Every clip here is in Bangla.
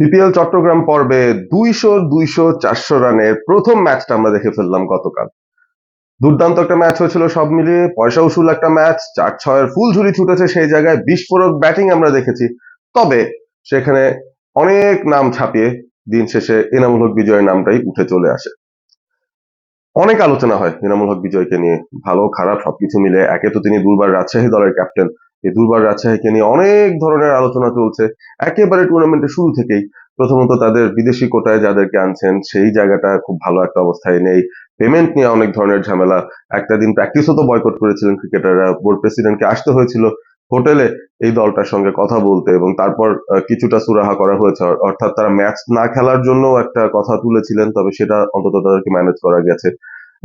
বিপিএল চট্টগ্রাম পর্বে 200-200-400 রানের প্রথম ম্যাচটা আমরা দেখে ফেললাম গতকাল। দুর্দান্ত একটা ম্যাচ হয়েছিল সব মিলিয়ে, পয়সা উসুল একটা ম্যাচ, 4-6-এর ফুল ঝুড়ি ছুটেছে সেই জায়গায়, বিস্ফোরক ব্যাটিং আমরা দেখেছি। তবে সেখানে অনেক নাম ছাপিয়ে দিন শেষে এনামুল হক বিজয়ের নামটাই উঠে চলে আসে। অনেক আলোচনা হয় এনামুল হক বিজয়কে নিয়ে, ভালো খারাপ সবকিছু মিলে। একে তো তিনি দুর্বার রাজশাহী দলের ক্যাপ্টেন, এই দুর্বার রাজশাহীকে নিয়ে অনেক ধরনের আলোচনা চলছে একেবারে টুর্নামেন্টের শুরু থেকেই। প্রথমত তাদের বিদেশি কোটায় যাদেরকে আনছেন সেই জায়গাটা খুব ভালো একটা অবস্থায় নেই, পেমেন্ট নিয়ে অনেক ধরনের ঝামেলা। একটা দিন প্র্যাকটিসও তো বয়কট করেছিলেন ক্রিকেটাররা, বোর্ড প্রেসিডেন্টকে আসতে হয়েছিল হোটেলে এই দলটার সঙ্গে কথা বলতে, এবং তারপর কিছুটা সুরাহা করা হয়েছে, অর্থাৎ তারা ম্যাচ না খেলার জন্য একটা কথা তুলেছিলেন, তবে সেটা অন্তত তাদেরকে ম্যানেজ করা গেছে।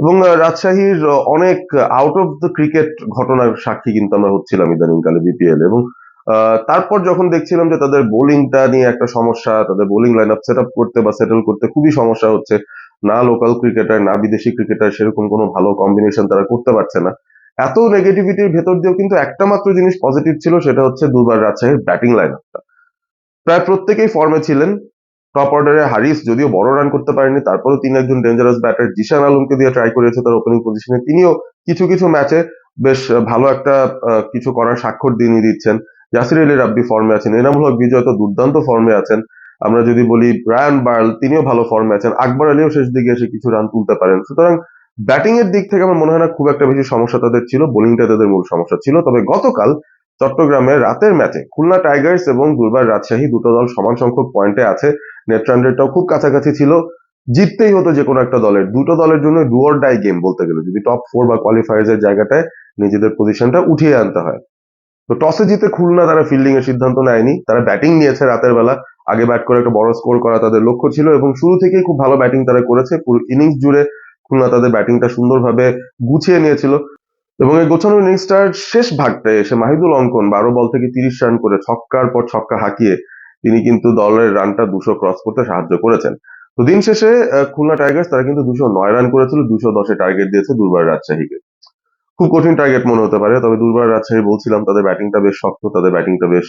এবং রাজশাহীর অনেক আউট অফ দ্য ক্রিকেট ঘটনার সাক্ষী কিন্তু আমরা হচ্ছিলাম ইদানিংকালে বিপিএল। এবং তারপর যখন দেখছিলাম যে তাদের বোলিংটা নিয়ে একটা সমস্যা, তাদের bowling line up set up করতে বা সেটেল করতে খুবই সমস্যা হচ্ছে, না লোকাল ক্রিকেটার না বিদেশি ক্রিকেটার সেরকম কোনো ভালো কম্বিনেশন তারা করতে পারছে না। এত নেগেটিভিটির ভেতর দিয়েও কিন্তু একটা মাত্র জিনিস পজিটিভ ছিল, সেটা হচ্ছে দুবার রাজশাহীর ব্যাটিং লাইন আপটা। প্রায় প্রত্যেকেই ফর্মে ছিলেন। টপ অর্ডারে হারিস যদিও বড় রান করতে পারেনি, তারপরেও তিনি একজন ডেঞ্জারাস ব্যাটার। জিশান আলমকে দিয়ে ট্রাই করেছে তার ওপেনিং পজিশনে, তিনিও কিছু কিছু ম্যাচে বেশ ভালো একটা কিছু করার স্বাক্ষর দিয়ে দিচ্ছেন। জাসির আলী রাব্বি ফর্মে আছেন, এনামুল হক বিজয় তো দুর্দান্ত ফর্মে আছেন। আমরা যদি বলি ব্রায়ান বার্ল, তিনিও ভালো ফর্মে আছেন। আকবর আলীও শেষ দিকে এসে কিছু রান তুলতে পারেন। সুতরাং ব্যাটিং এর দিক থেকে আমার মনে হয় না খুব একটা বেশি সমস্যা তাদের ছিল, বোলিংটা তাদের মূল সমস্যা ছিল। তবে গতকাল চট্টগ্রামে রাতের ম্যাচে খুলনা টাইগার্স এবং দুর্বার রাজশাহী দুটো দল সমান সংখ্যক পয়েন্টে আছে, নেট রান রেটটাও খুব কাছাকাছি ছিল। জিততেই হতো যে কোনো একটা দলের, দুটো দলের জন্য ডু অর ডাই গেম বলতে গেলে, যদি টপ 4 বা কোয়ালিফায়ার্স এর জায়গাটায় নিজেদের পজিশনটা উঠিয়ে আনতে হয়। তো টসে জিতে খুলনা তারা ফিল্ডিং এর সিদ্ধান্ত নেয়নি, তারা ব্যাটিং নিয়েছে রাতের বেলা। আগে ব্যাট করে একটা বড় স্কোর করা তাদের লক্ষ্য ছিল, এবং শুরু থেকেই খুব ভালো ব্যাটিং তারা করেছে। পুরো ইনিংস জুড়ে খুলনা তাদের ব্যাটিংটা সুন্দরভাবে গুছিয়ে নিয়েছিল। এবং এই গোছানো ইনিংসটার শেষ ভাগটায় এসে মাহিদুল অঙ্কন 12 বল থেকে 30 রান করে ছক্কার পর ছক্কা হাঁকিয়ে তিনি কিন্তু দলের রানটা 200 ক্রস করতে সাহায্য করেছেন। তো দিন শেষে খুলনা টাইগার্স তারা কিন্তু 209 রান করেছিল, 210-এ টার্গেট দিয়েছে দুর্বার রাজশাহীকে। খুব কঠিন টার্গেট মনে হতে পারে, তবে দুর্বার রাজশাহী বলছিলাম তাদের ব্যাটিংটা বেশ শক্ত, তাদের ব্যাটিংটা বেশ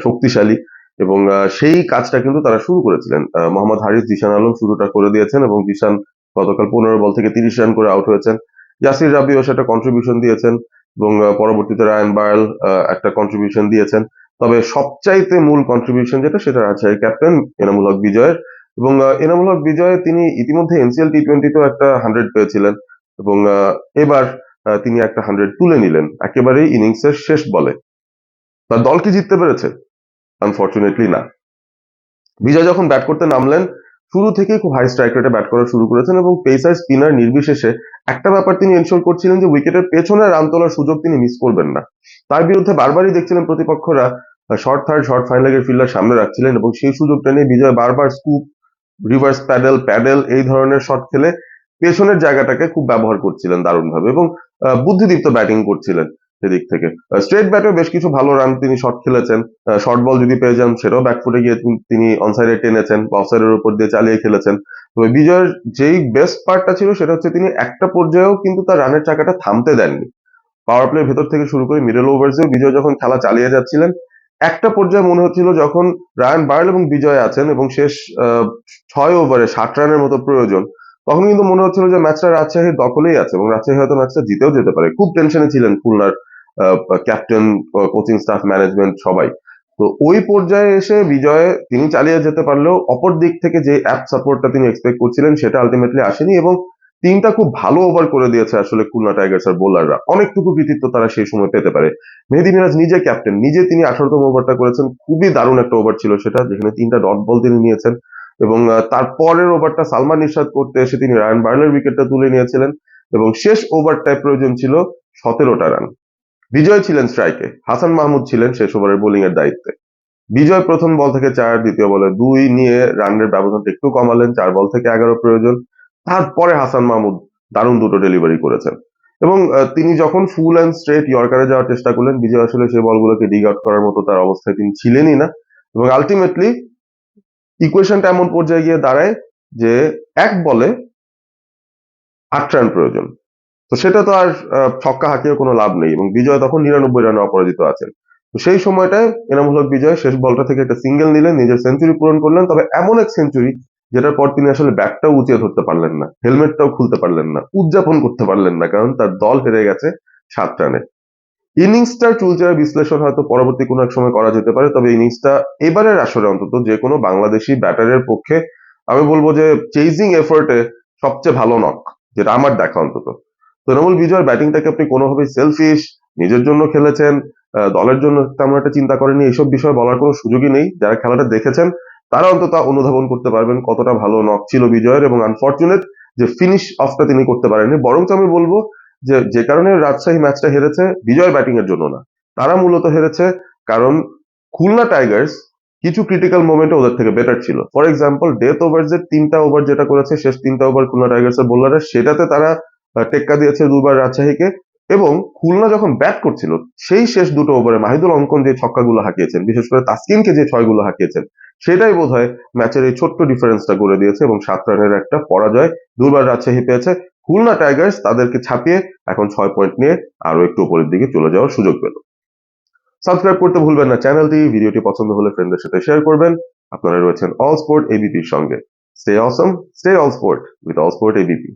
শক্তিশালী। এবং সেই কাজটা কিন্তু তারা শুরু করেছিলেন। মোহাম্মদ হারিস, জিশান আলম শুরুটা করে দিয়েছেন, এবং জিশান গতকাল 15 বল থেকে 30 রান করে আউট হয়েছেন। ইয়াসির রাবিও সেটা কন্ট্রিবিউশন দিয়েছেন, এবং পরবর্তীতে রায়ান বার্ল একটা কন্ট্রিবিউশন দিয়েছেন। তবে সবচাইতে মূল কন্ট্রিবিউশন যেটা, সেটা রাজশাহী ক্যাপ্টেন এনামুল হক বিজয়ের। এবং এনামুল হক বিজয় তিনি ইতিমধ্যে এনসিএল টি20তেও একটা 100 পেয়েছিলেন, এবং এবার তিনি একটা 100 তুলে নিলেন একেবারেই ইনিংসের শেষ বলে। তার দল কি জিততে পেরেছে? আনফরচুনেটলি না। বিজয় যখন ব্যাট করতে নামলেন, শুরু থেকেই খুব হাই স্ট্রাইক রেটে ব্যাট করা শুরু করেছেন, এবং পেসার স্পিনার নির্বিশেষে একটা ব্যাপার তিনি এনশোর করছিলেন যে উইকেটের পেছনে রান তোলার সুযোগ তিনি মিস করবেন না। তার বিরুদ্ধে বারবারই দেখছিলেন প্রতিপক্ষরা শর্ট থার্ড, শর্ট ফাইন লেগের ফিল্ডার সামনে রাখছিলেন, এবং সেই সুযোগটা নিয়ে বিজয় বারবার স্কুপ, রিভার্স প্যাডেল, প্যাডেল এই ধরনের শট খেলে পেছনের জায়গাটাকে খুব ব্যবহার করছিলেন দারুণভাবে, এবং বুদ্ধিদীপ্ত ব্যাটিং করছিলেন সেদিক থেকে। স্ট্রেট ব্যাটেও বেশ কিছু ভালো রান তিনি শট খেলেছেন। শর্ট বল যদি পেয়ে যান সেটাও ব্যাকফুটে গিয়ে তিনি অনসাইডে টেনেছেন বা অফসাইডের উপর দিয়ে চালিয়ে খেলেছেন। তবে বিজয়ের যেই বেস্ট পার্টটা ছিল সেটা হচ্ছে তিনি একটা পর্যায়েও কিন্তু তার রানের চাকাটা থামতে দেননি। পাওয়ার প্লের ভেতর থেকে শুরু করে মিডল ওভার্সেও বিজয় যখন খেলা চালিয়ে যাচ্ছিলেন, একটা পর্যায়ে মনে হচ্ছিল যখন রায়ান বার্ল এবং বিজয় আছেন এবং শেষ 6 ওভারে 60 রানের মতো প্রয়োজন, তখন কিন্তু মনে হচ্ছিল যে ম্যাচটা রাজশাহীর দখলেই আছে, এবং রাজশাহী হয়তো ম্যাচটা জিতেও যেতে পারে। খুব টেনশনে ছিলেন খুলনার ক্যাপ্টেন, কোচিং স্টাফ, ম্যানেজমেন্ট সবাই। তো ওই পর্যায়ে এসে বিজয় তিনি চালিয়ে যেতে পারলেও অপর দিক থেকে যে অ্যাপ সাপোর্টটা তিনি এক্সপেক্ট করছিলেন সেটা আলটিমেটলি আসেনি, এবং টিমটা খুব ভালো ওভার করে দিয়েছে আসলে খুলনা টাইগার্স আর বোলাররা। অনেকটুকু কৃতিত্ব তারা সেই সময় পেতে পারে। মেহেদী মিরাজ নিজে ক্যাপ্টেন, নিজে তিনি 18তম ওভারটা করেছেন, খুবই দারুণ একটা ওভার ছিল সেটা, যেখানে 3টা ডট বল তিনি নিয়েছেন। এবং তারপরের ওভারটা সালমান নিশাদ করতে এসে তিনি রায়ান বার্লের উইকেটটা তুলে নিয়েছিলেন, এবং শেষ ওভারটায় প্রয়োজন ছিল 17টা রান। বিজয় ছিলেন স্ট্রাইকে, হাসান মাহমুদ ছিলেন শেষ ওভারের বোলিং এর দায়িত্বে। বিজয় প্রথম বল থেকে 4, দ্বিতীয় বলে 2 নিয়ে রানের ব্যবধানটা একটু কমালেন, 4 বল থেকে 11 প্রয়োজন। তারপরে হাসান মাহমুদ দারুণ দুটো ডেলিভারি করেছেন, এবং তিনি যখন ফুল অ্যান্ড স্ট্রেট ইয়র্কারে যাওয়ার চেষ্টা করলেন, বিজয় আসলে সেই বলগুলোকে ডিগ আউট করার মতো তার অবস্থায় তিনি ছিলেনই না। এবং আলটিমেটলি ইকুয়েশনটা এমন পর্যায়ে গিয়ে দাঁড়ায় যে এক বলে 8 রান প্রয়োজন। তো সেটা তো আর ছক্কা হাঁকিয়ে কোনো লাভ নেই, এবং বিজয় তখন 99 রানে অপরাজিত আছেন। তো সেই সময়টায় এনামুল হক বিজয় শেষ বলটা থেকে একটা সিঙ্গেল নিলেন, নিজের সেঞ্চুরি পূরণ করলেন, তবে এমন এক সেঞ্চুরি যেটার পর তিনি আসলে ব্যাটটাও উঁচিয়ে ধরতে পারলেন না, হেলমেটটাও খুলতে পারলেন না, উদযাপন করতে পারলেন না, কারণ তার দল হেরে গেছে 7 রানে। ইনিংসটার চুলচেরা বিশ্লেষণ হয়তো পরবর্তী কোনো এক সময় করা যেতে পারে, তবে ইনিংসটা এবারের আসরে অন্তত যে কোনো বাংলাদেশি ব্যাটারের পক্ষে আমি বলবো যে চেজিং এফোর্টে সবচেয়ে ভালো নক, যেটা আমার দেখা অন্তত। তো এনামুল বিজয়ের ব্যাটিংটাকে আপনি কোনোভাবেই সেলফিশ, নিজের জন্য খেলেছেন, দলের জন্য তেমন একটা চিন্তা করেনি, এইসব বিষয়ে বলার কোনো সুযোগই নেই। যারা খেলাটা দেখেছেন তারা অন্তত অনুধাবন করতে পারবেন কতটা ভালো নক ছিল বিজয়ের, এবং আনফর্চুনেট যে ফিনিশ অফটা তিনি করতে পারেননি। বরঞ্চ আমি বলবো যে যে কারণে রাজশাহী ম্যাচটা হেরেছে বিজয় ব্যাটিং এর জন্য না, তারা মূলত হেরেছে কারণ খুলনা টাইগার্স কিছু ক্রিটিক্যাল মোমেন্টে ওদের থেকে বেটার ছিল। ফর এক্সাম্পল ডেথ ওভার যে 3টা ওভার যেটা করেছে, শেষ 3টা ওভার খুলনা টাইগার্স এর বোলাররা, সেটাতে তারা টেক্কা দিয়েছে 2বার রাজশাহীকে। এবং খুলনা যখন ব্যাট করছিল সেই শেষ 2টো ওভারে মাহিদুল অঙ্কন যে ছক্কাগুলো হাঁকিয়েছেন, বিশেষ করে তাসকিনকে যে ছয়গুলো হাঁকিয়েছেন, সেটাই বোধহয় ম্যাচের এই ছোট্ট ডিফারেন্সটা করে দিয়েছে এবং 7 রানের একটা পরাজয় 2বার রাজশাহী পেয়েছে। খুলনা টাইগার্স তাদেরকে ছাপিয়ে এখন 6 পয়েন্ট নিয়ে আরো একটু উপরের দিকে চলে যাওয়ার সুযোগ পেল। সাবস্ক্রাইব করতে ভুলবেন না চ্যানেলটি, ভিডিওটি পছন্দ হলে ফ্রেন্ডদের সাথে শেয়ার করবেন। আপনারা রয়েছেন অল স্পোর্ট এবিপির সঙ্গে। Stay Assam, stay all sport with all sport ABP.